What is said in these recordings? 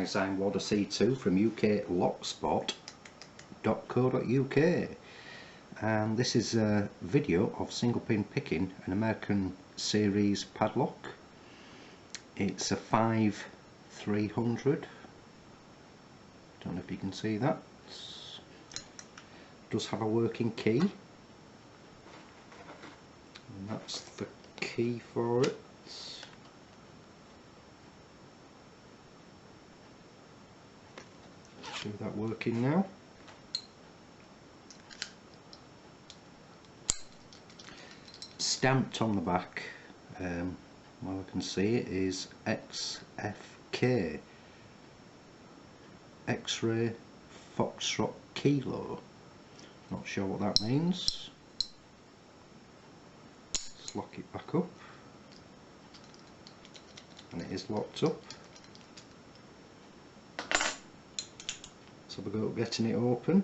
guys, I'm Wad C2 from uklocksport.co.uk, and this is a video of single pin picking an American series padlock. It's a 5300. Don't know if you can see that. It does have a working key, and that's the key for it. See that working now. Stamped on the back, well, I can see it is XFK, X-ray Foxtrot Kilo. Not sure what that means. Let's lock it back up, and it is locked up. So we'll go getting it open.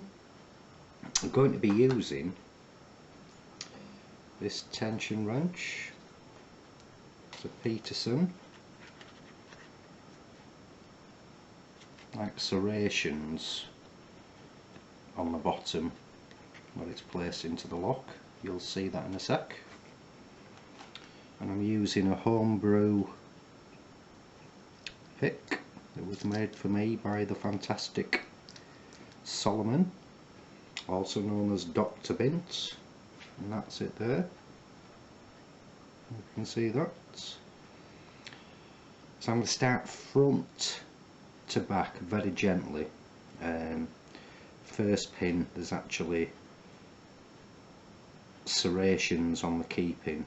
I'm going to be using this tension wrench. It's a Peterson, like serrations on the bottom where it's placed into the lock. You'll see that in a sec. And I'm using a homebrew pick that was made for me by the fantastic Solomon, also known as Dr. Bint, and that's it there. You can see that. So I'm going to start front to back very gently. First pin, there's actually serrations on the key pin,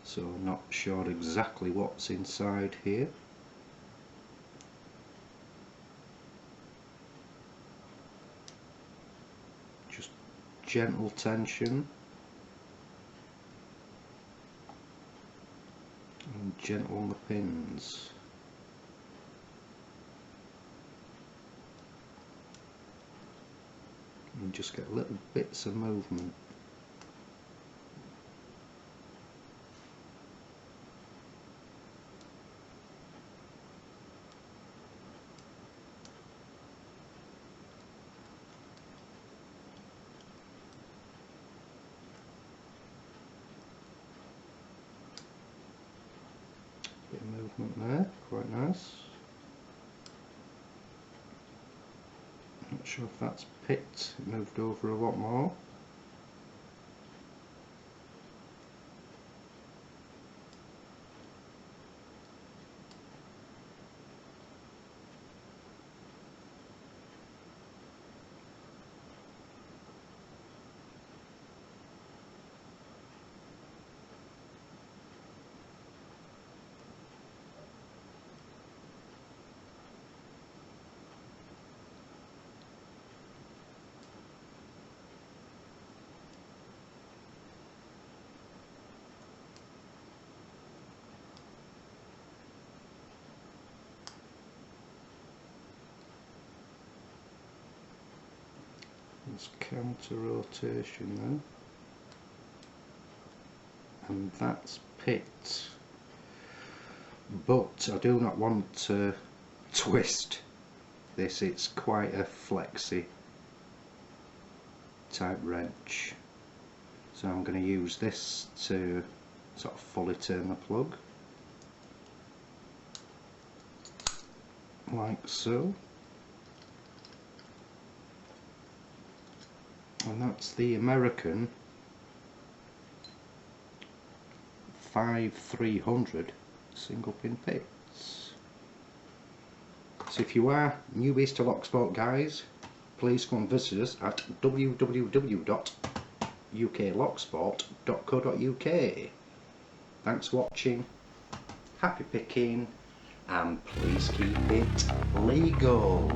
so I'm not sure exactly what's inside here. Just gentle tension and gentle on the pins. And just get little bits of movement. Bit of movement there, quite nice. Not sure if that's picked, it moved over a lot more. It's counter rotation then, and that's picked, but I do not want to twist this. It's quite a flexy type wrench, so I'm going to use this to sort of fully turn the plug, like so. And that's the American 5300 single pin picks. So if you are newbies to Locksport, guys, please come and visit us at www.uklocksport.co.uk. Thanks for watching, happy picking, and please keep it legal.